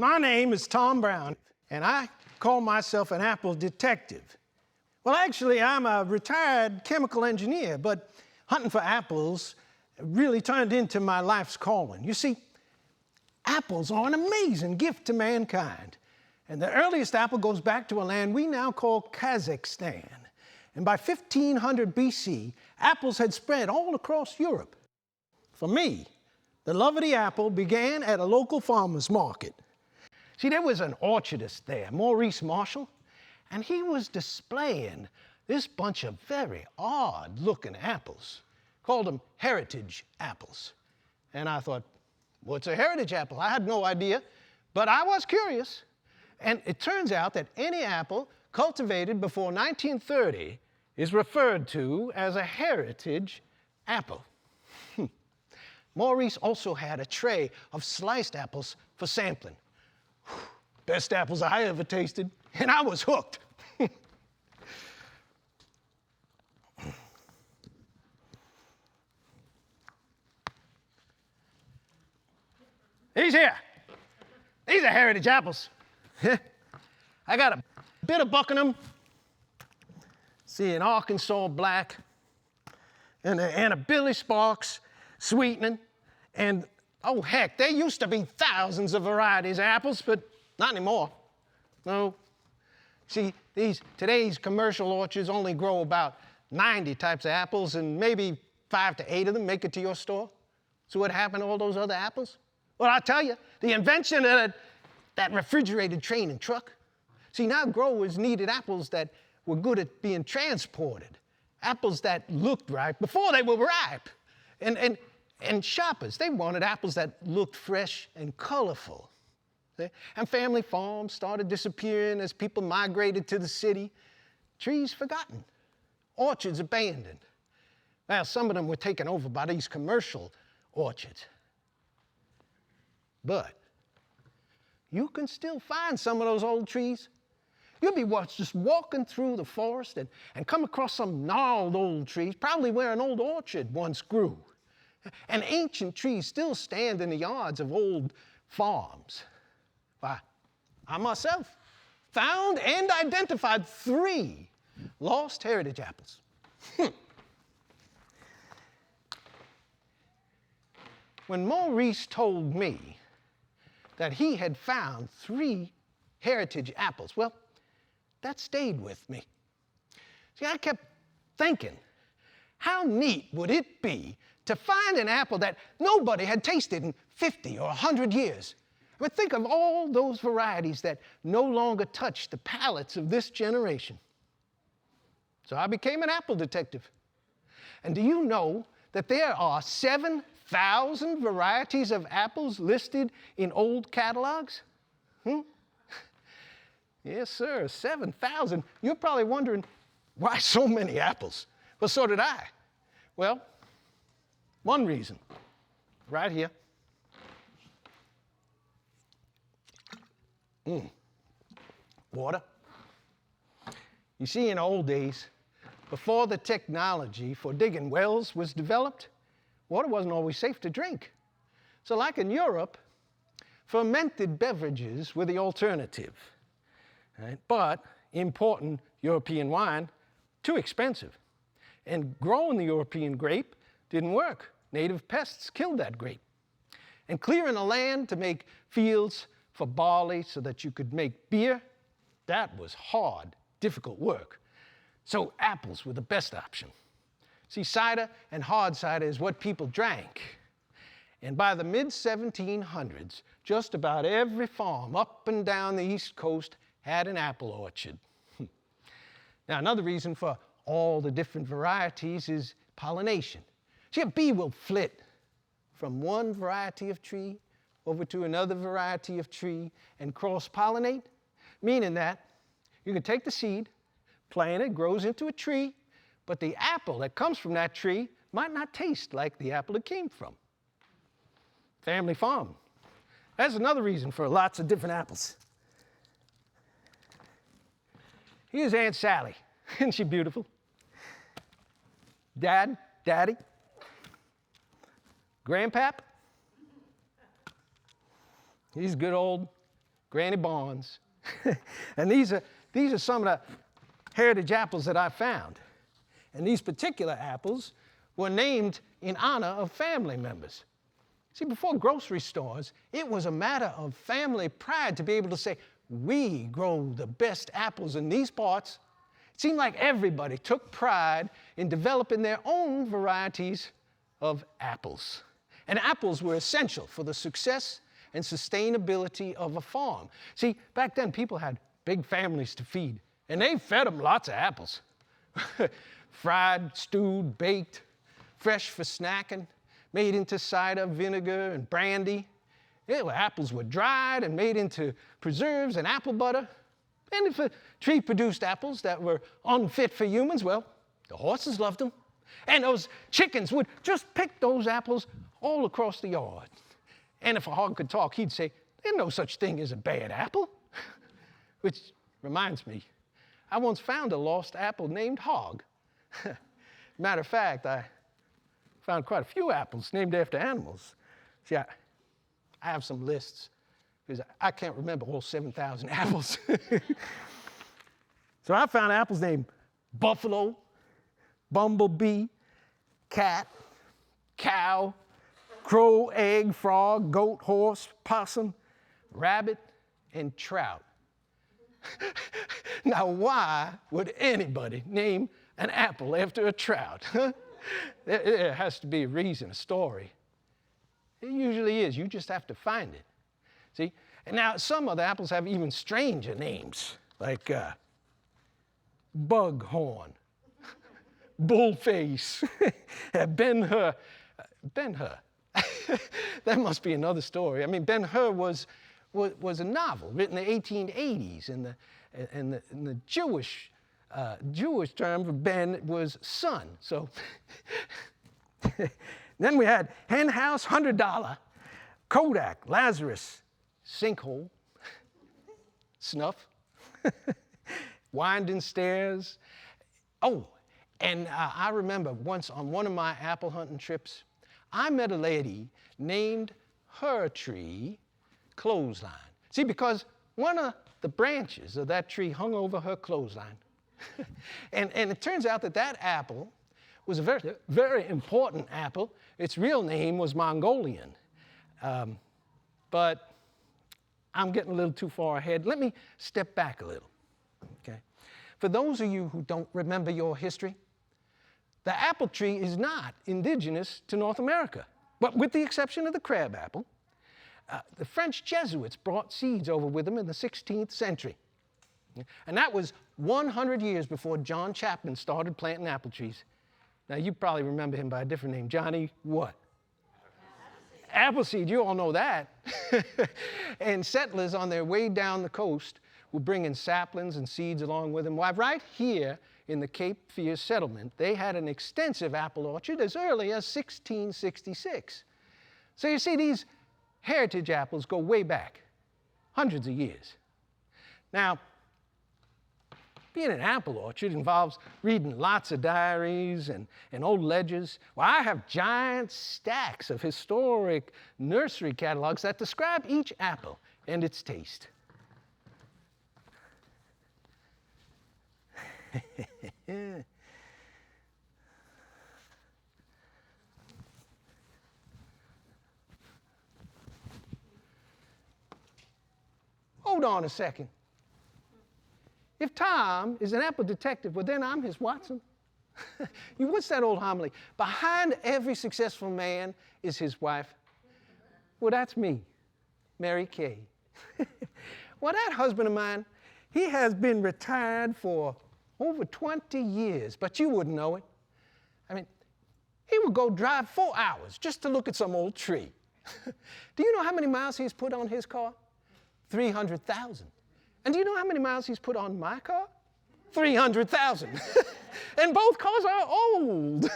My name is Tom Brown, and I call myself an apple detective. Well, actually, I'm a retired chemical engineer, but hunting for apples really turned into my life's calling. You see, apples are an amazing gift to mankind. And the earliest apple goes back to a land we now call Kazakhstan. And by 1500 BC, apples had spread all across Europe. For me, the love of the apple began at a local farmer's market. See, there was an orchardist there, Maurice Marshall, and he was displaying this bunch of very odd-looking apples. Called them heritage apples. And I thought, what's a heritage apple? I had no idea, but I was curious. And it turns out that any apple cultivated before 1930 is referred to as a heritage apple. Maurice also had a tray of sliced apples for sampling. Best apples I ever tasted, and I was hooked. These here, these are heritage apples. I got a bit of Buckingham, see an Arkansas black, and a Billy Sparks sweetening, and oh heck, there used to be thousands of varieties of apples, but not anymore. No. See, today's commercial orchards only grow about 90 types of apples, and maybe 5 to 8 of them make it to your store. So what happened to all those other apples? Well, I'll tell you, the invention of that refrigerated train and truck. See, now growers needed apples that were good at being transported, apples that looked ripe before they were ripe. And shoppers, they wanted apples that looked fresh and colorful. See? And family farms started disappearing as people migrated to the city. Trees forgotten, orchards abandoned. Well, some of them were taken over by these commercial orchards. But you can still find some of those old trees. You'll be just walking through the forest and come across some gnarled old trees, probably where an old orchard once grew. And ancient trees still stand in the yards of old farms. Why, I myself found and identified 3 lost heritage apples. When Maurice told me that he had found 3 heritage apples, well, that stayed with me. See, I kept thinking, how neat would it be to find an apple that nobody had tasted in 50 or 100 years? I mean, think of all those varieties that no longer touch the palates of this generation. So I became an apple detective. And do you know that there are 7,000 varieties of apples listed in old catalogs? Yes, sir, 7,000. You're probably wondering, why so many apples? Well, so did I. Well, one reason, right here. Water. You see, in old days, before the technology for digging wells was developed, water wasn't always safe to drink. So like in Europe, fermented beverages were the alternative. Right? But importing European wine, too expensive. And growing the European grape didn't work. Native pests killed that grape. And clearing a land to make fields for barley so that you could make beer, that was hard, difficult work. So apples were the best option. See, cider and hard cider is what people drank. And by the mid-1700s, just about every farm up and down the East Coast had an apple orchard. Now, another reason for all the different varieties is pollination. See, a bee will flit from one variety of tree over to another variety of tree and cross-pollinate, meaning that you can take the seed, plant it, grows into a tree, but the apple that comes from that tree might not taste like the apple it came from. Family farm. That's another reason for lots of different apples. Here's Aunt Sally. Isn't she beautiful? Dad, Daddy, Grandpap. He's good old Granny Barnes. And these are some of the heritage apples that I found. And these particular apples were named in honor of family members. See, before grocery stores, it was a matter of family pride to be able to say, we grow the best apples in these parts. It seemed like everybody took pride in developing their own varieties of apples. And apples were essential for the success and sustainability of a farm. See, back then people had big families to feed, and they fed them lots of apples. Fried, stewed, baked, fresh for snacking, made into cider, vinegar, and brandy. Apples were dried and made into preserves and apple butter. And if a tree produced apples that were unfit for humans, well, the horses loved them. And those chickens would just pick those apples all across the yard. And if a hog could talk, he'd say, there's no such thing as a bad apple. Which reminds me, I once found a lost apple named Hog. Matter of fact, I found quite a few apples named after animals. See, I have some lists, because I can't remember all 7,000 apples. So I found apples named Buffalo, Bumblebee, Cat, Cow, Crow, Egg, Frog, Goat, Horse, Possum, Rabbit, and Trout. Now, why would anybody name an apple after a trout? There has to be a reason, a story. It usually is. You just have to find it. See? And now, some of the apples have even stranger names, like Bughorn, Bullface, Ben-Hur. Ben-Hur. That must be another story. I mean, Ben-Hur was a novel written in the 1880s, and the Jewish term for Ben was son. So then we had Hen House, $100, Kodak, Lazarus, Sinkhole, Snuff, Winding Stairs. Oh, and I remember once on one of my apple hunting trips, I met a lady named her tree Clothesline. See, because one of the branches of that tree hung over her clothesline. and it turns out that apple was a very, very important apple. Its real name was Mongolian. But I'm getting a little too far ahead. Let me step back a little. Okay? For those of you who don't remember your history, the apple tree is not indigenous to North America, but with the exception of the crab apple. The French Jesuits brought seeds over with them in the 16th century. And that was 100 years before John Chapman started planting apple trees. Now, you probably remember him by a different name. Johnny what? Appleseed, you all know that. And settlers on their way down the coast were bringing saplings and seeds along with them. Why, right here in the Cape Fear settlement, they had an extensive apple orchard as early as 1666. So you see, these heritage apples go way back, hundreds of years. Now, being an apple orchard involves reading lots of diaries and old ledgers. Well, I have giant stacks of historic nursery catalogs that describe each apple and its taste. Hold on a second. If Tom is an apple detective, well, then I'm his Watson. What's that old homily? Behind every successful man is his wife. Well, that's me, Mary Kay. Well, that husband of mine, he has been retired for over 20 years, but you wouldn't know it. I mean, he would go drive 4 hours just to look at some old tree. Do you know how many miles he's put on his car? 300,000. And do you know how many miles he's put on my car? 300,000. And both cars are old.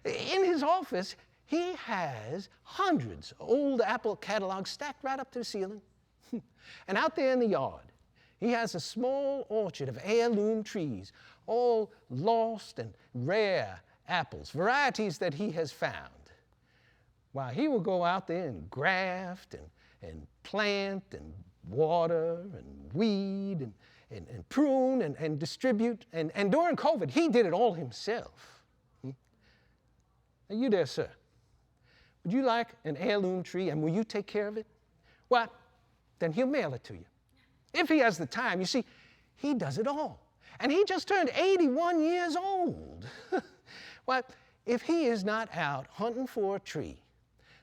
In his office, he has hundreds of old Apple catalogs stacked right up to the ceiling. And out there in the yard, he has a small orchard of heirloom trees, all lost and rare apples, varieties that he has found. While he will go out there and graft and plant and water and weed and prune and distribute. And during COVID, he did it all himself. Now you there, sir. Would you like an heirloom tree, and will you take care of it? Well, then he'll mail it to you. If he has the time. You see, he does it all. And he just turned 81 years old. Well, if he is not out hunting for a tree,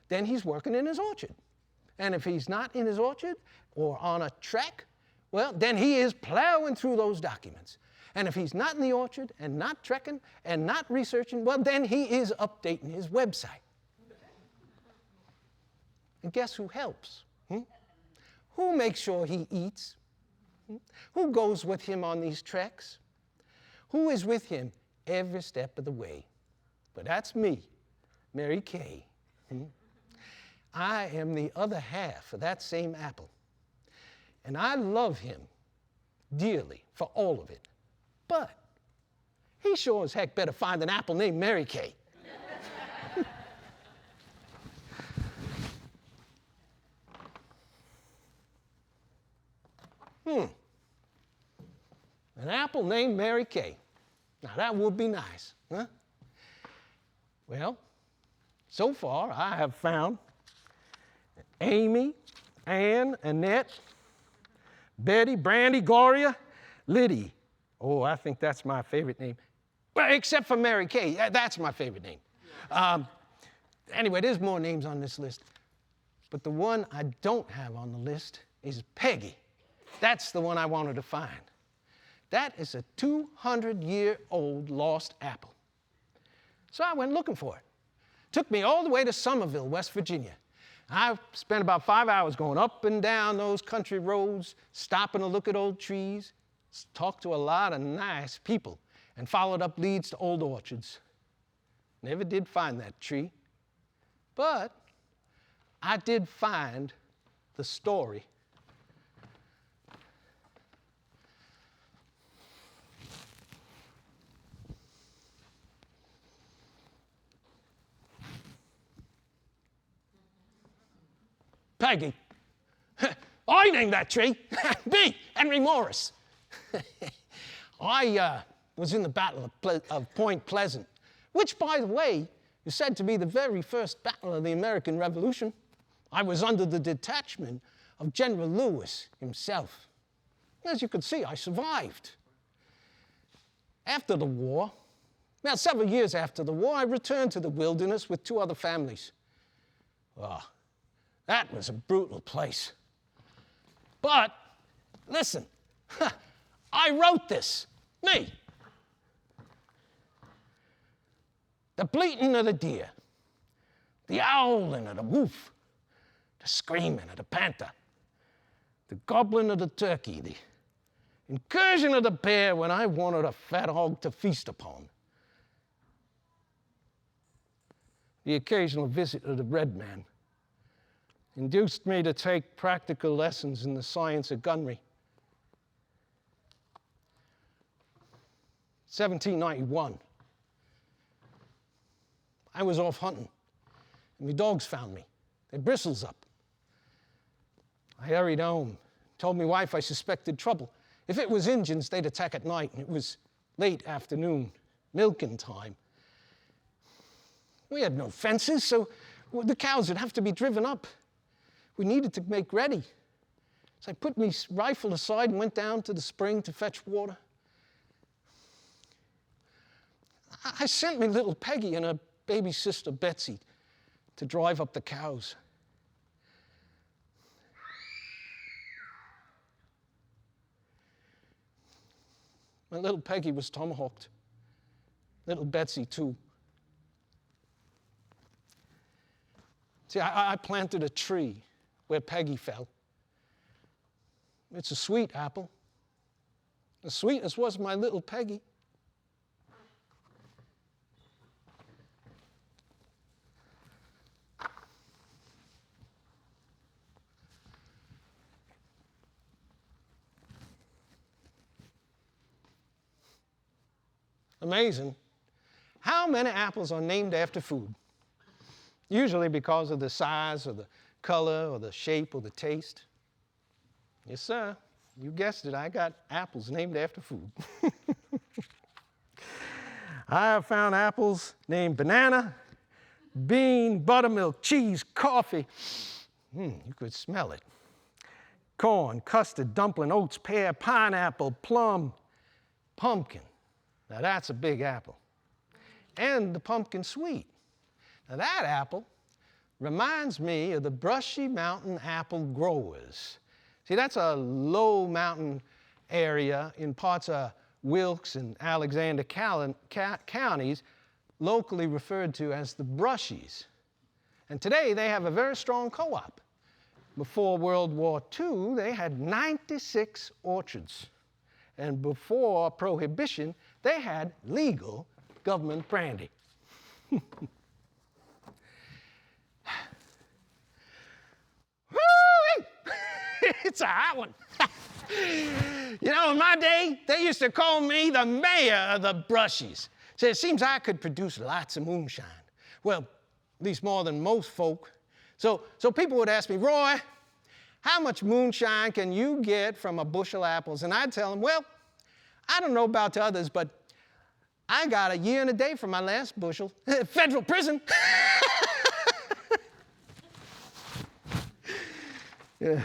then he's working in his orchard. And if he's not in his orchard or on a trek, well, then he is plowing through those documents. And if he's not in the orchard and not trekking and not researching, well, then he is updating his website. And guess who helps? Who makes sure he eats? Who goes with him on these treks? Who is with him every step of the way? But that's me, Mary Kay. I am the other half of that same apple. And I love him dearly for all of it. But he sure as heck better find an apple named Mary Kay. An apple named Mary Kay. Now that would be nice, huh? Well, so far I have found Amy, Ann, Annette, Betty, Brandy, Gloria, Liddy. Oh, I think that's my favorite name. Well, except for Mary Kay. That's my favorite name. Anyway, there's more names on this list. But the one I don't have on the list is Peggy. That's the one I wanted to find. That is a 200-year-old lost apple. So I went looking for it. Took me all the way to Somerville, West Virginia. I spent about 5 hours going up and down those country roads, stopping to look at old trees, talked to a lot of nice people, and followed up leads to old orchards. Never did find that tree, but I did find the story. Peggy. I named that tree. Me, Henry Morris. I was in the Battle of Point Pleasant, which, by the way, is said to be the very first battle of the American Revolution. I was under the detachment of General Lewis himself. As you can see, I survived. After the war, well, several years after the war, I returned to the wilderness with 2 other families. That was a brutal place. But, listen, I wrote this, me. The bleating of the deer, the owling of the wolf, the screaming of the panther, the gobbling of the turkey, the incursion of the bear when I wanted a fat hog to feast upon, the occasional visit of the red man, induced me to take practical lessons in the science of gunnery. 1791. I was off hunting, and my dogs found me. Their bristles up. I hurried home, told my wife I suspected trouble. If it was Indians, they'd attack at night, and it was late afternoon, milking time. We had no fences, so the cows would have to be driven up. We needed to make ready. So I put my rifle aside and went down to the spring to fetch water. I sent my little Peggy and her baby sister Betsy to drive up the cows. My little Peggy was tomahawked. Little Betsy, too. See, I planted a tree where Peggy fell. It's a sweet apple, as sweet as was my little Peggy. Amazing. How many apples are named after food? Usually because of the size or the color or the shape or the taste. Yes, sir. You guessed it. I got apples named after food. I have found apples named banana, bean, buttermilk, cheese, coffee. You could smell it. Corn, custard, dumpling, oats, pear, pineapple, plum, pumpkin. Now that's a big apple. And the pumpkin sweet. Now that apple reminds me of the Brushy Mountain apple growers. See, that's a low mountain area in parts of Wilkes and Alexander counties, locally referred to as the Brushies. And today they have a very strong co-op. Before World War II, they had 96 orchards. And before Prohibition, they had legal government brandy. It's a hot one. You know, in my day, they used to call me the mayor of the Brushies. So it seems I could produce lots of moonshine. Well, at least more than most folk. So people would ask me, Roy, how much moonshine can you get from a bushel of apples? And I'd tell them, well, I don't know about the others, but I got a year and a day from my last bushel. Federal prison. Yeah.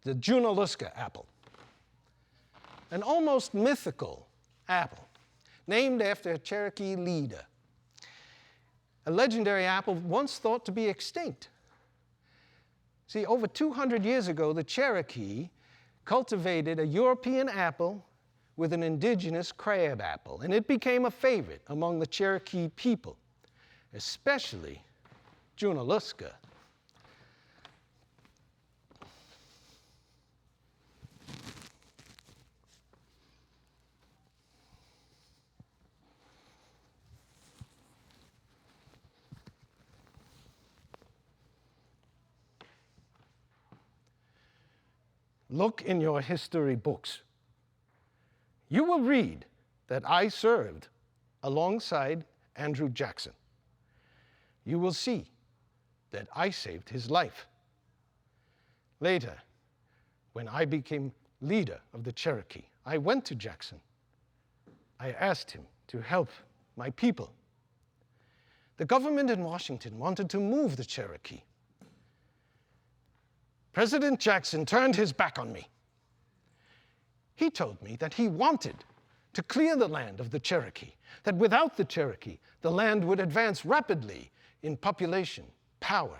The Junaluska apple, an almost mythical apple named after a Cherokee leader. A legendary apple once thought to be extinct. See, over 200 years ago, the Cherokee cultivated a European apple with an indigenous crab apple, and it became a favorite among the Cherokee people, especially Junaluska. Look in your history books. You will read that I served alongside Andrew Jackson. You will see that I saved his life. Later, when I became leader of the Cherokee, I went to Jackson. I asked him to help my people. The government in Washington wanted to move the Cherokee. President Jackson turned his back on me. He told me that he wanted to clear the land of the Cherokee, that without the Cherokee, the land would advance rapidly in population, power,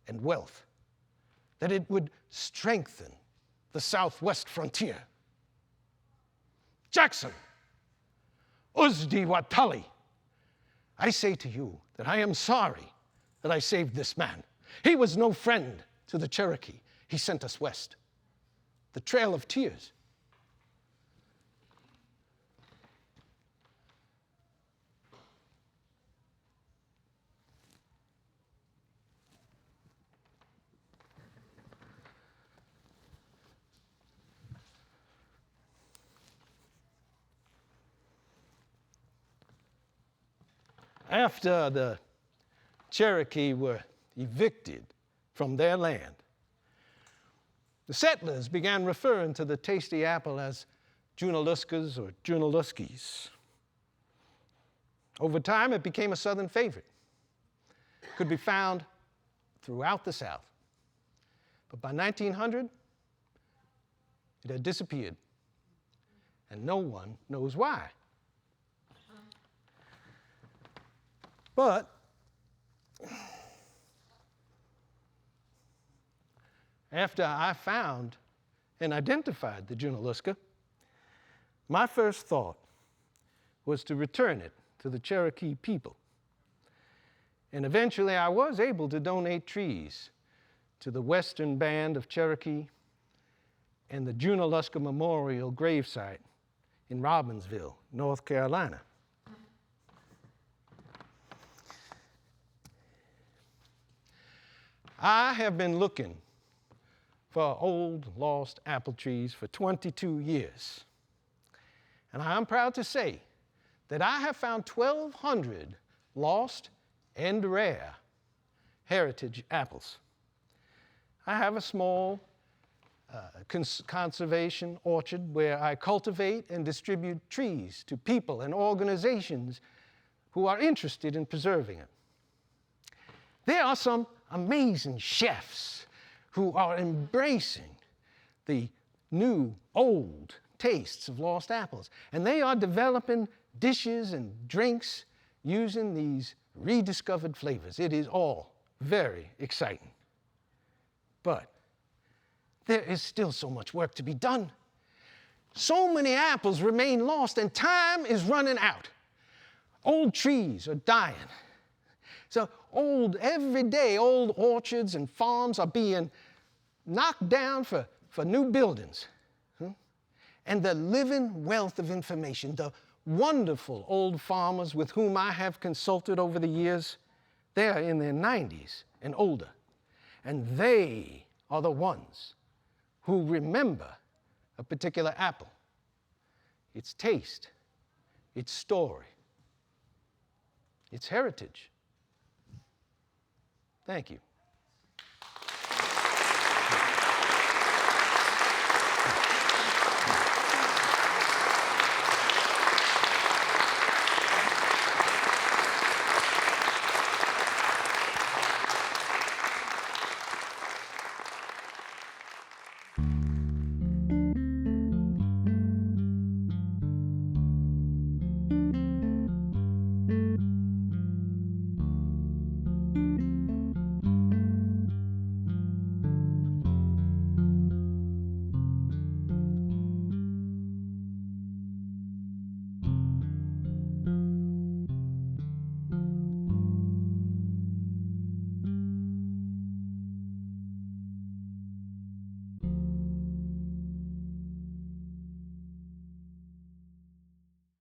and wealth, that it would strengthen the southwest frontier. Jackson, Uzdi Watali, I say to you that I am sorry that I saved this man. He was no friend to the Cherokee. He sent us west. The Trail of Tears. After the Cherokee were evicted from their land, the settlers began referring to the tasty apple as Junaluskas or Junaluskis. Over time, it became a Southern favorite. It could be found throughout the South. But by 1900, it had disappeared, and no one knows why. But after I found and identified the Junaluska, my first thought was to return it to the Cherokee people. And eventually I was able to donate trees to the Western Band of Cherokee and the Junaluska Memorial gravesite in Robbinsville, North Carolina. I have been looking for old, lost apple trees for 22 years. And I'm proud to say that I have found 1,200 lost and rare heritage apples. I have a small conservation orchard where I cultivate and distribute trees to people and organizations who are interested in preserving them. There are some amazing chefs who are embracing the new, old tastes of lost apples, and they are developing dishes and drinks using these rediscovered flavors. It is all very exciting. But there is still so much work to be done. So many apples remain lost, and time is running out. Old trees are dying. So every day, old orchards and farms are being knocked down for new buildings. And the living wealth of information, the wonderful old farmers with whom I have consulted over the years, they are in their 90s and older. And they are the ones who remember a particular apple, its taste, its story, its heritage. Thank you.